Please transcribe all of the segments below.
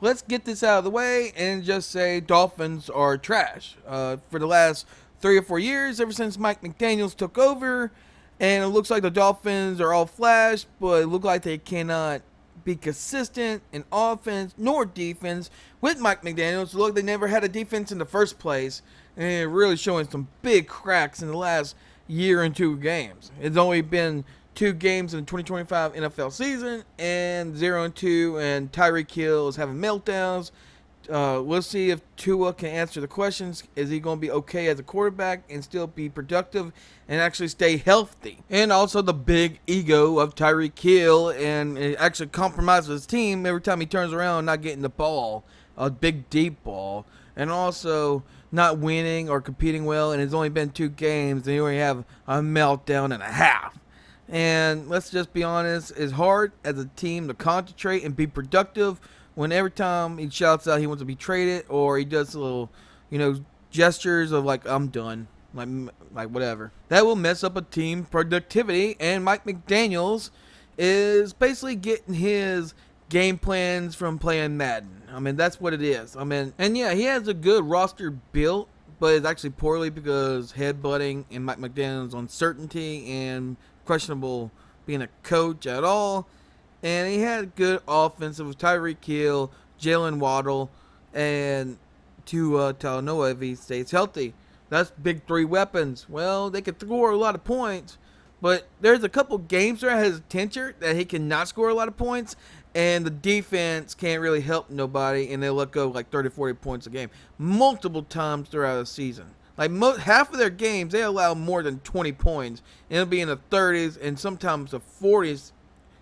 let's get this out of the way and just say Dolphins are trash. For the last 3 or 4 years, ever since Mike McDaniels took over, and it looks like the Dolphins are all flash, but it looks like they cannot be consistent in offense nor defense with Mike McDaniels. Look, they never had a defense in the first place, and it really showing some big cracks in the last year and 2 games. It's only been 2 games in the 2025 NFL season, and 0-2, and Tyreek Hill is having meltdowns. We'll see if Tua can answer the questions. Is he going to be okay as a quarterback and still be productive and actually stay healthy? And also the big ego of Tyreek Hill, and it actually compromises his team every time he turns around not getting the ball, a big deep ball, and also not winning or competing well. And it's only been 2 games, and you only have a meltdown and a half. And let's just be honest, it's hard as a team to concentrate and be productive when every time he shouts out he wants to be traded, or he does little, gestures of like, I'm done, like whatever. That will mess up a team productivity, and Mike McDaniels is basically getting his game plans from playing Madden. I mean, that's what it is. I mean, and yeah, he has a good roster built, but it's actually poorly because headbutting and Mike McDaniels' uncertainty and questionable being a coach at all. And he had good offensive with Tyreek Hill, Jalen Waddle, and Tua Tagovailoa if he stays healthy. That's big 3 weapons. Well, they could score a lot of points, but there's a couple games where it has tension that he cannot score a lot of points, and the defense can't really help nobody, and they'll let go like 30, 40 points a game multiple times throughout the season. Like half of their games, they allow more than 20 points, and it'll be in the 30s and sometimes the 40s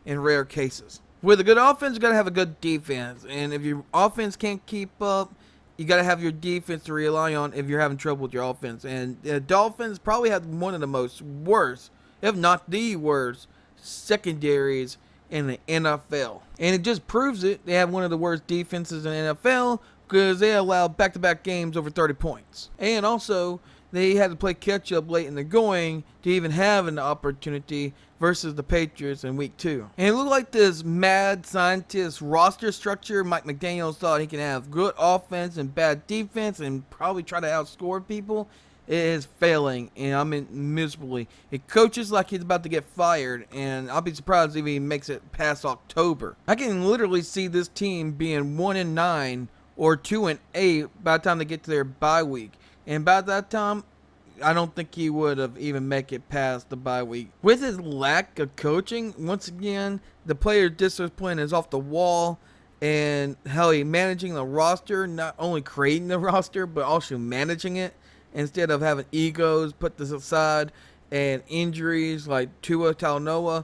in rare cases. With a good offense, you got to have a good defense. And if your offense can't keep up, you got to have your defense to rely on if you're having trouble with your offense. And the Dolphins probably have one of the most worst, if not the worst, secondaries in the NFL. And it just proves it. They have one of the worst defenses in the NFL because they allow back-to-back games over 30 points. And also, they had to play catch-up late in the going to even have an opportunity versus the Patriots in week 2. And it looked like this mad scientist roster structure. Mike McDaniels thought he can have good offense and bad defense and probably try to outscore people. It is failing, and I mean miserably. It coaches like he's about to get fired, and I'll be surprised if he makes it past October. I can literally see this team being 1-9 or 2-8 by the time they get to their bye week. And by that time, I don't think he would have even make it past the bye week. With his lack of coaching, once again, the player discipline is off the wall, and how he managing the roster, not only creating the roster, but also managing it, instead of having egos put this aside and injuries like Tua Tagovailoa,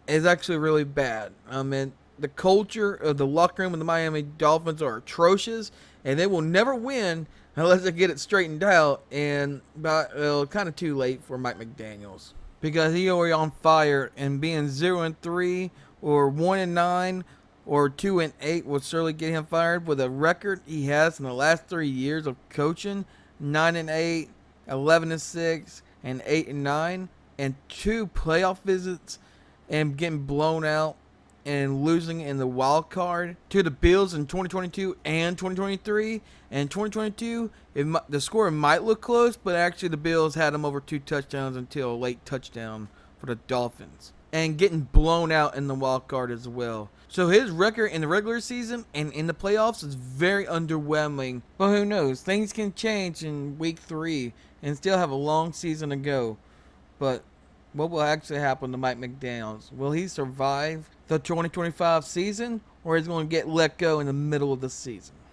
is actually really bad. I mean, the culture of the locker room of the Miami Dolphins are atrocious, and they will never win unless they get it straightened out. And kind of too late for Mike McDaniels because he already on fire, and being 0-3 or 1-9 or 2-8 will surely get him fired. With a record he has in the last 3 years of coaching, 9-8, 11-6, and 8-9, and 2 playoff visits, and getting blown out and losing in the wild card to the Bills in 2022 and 2023. And 2022, the score might look close, but actually the Bills had them over 2 touchdowns until a late touchdown for the Dolphins. And getting blown out in the wild card as well. So his record in the regular season and in the playoffs is very underwhelming. But who knows? Things can change in week 3 and still have a long season to go. But what will actually happen to Mike McDaniels? Will he survive the 2025 season, or is he going to get let go in the middle of the season?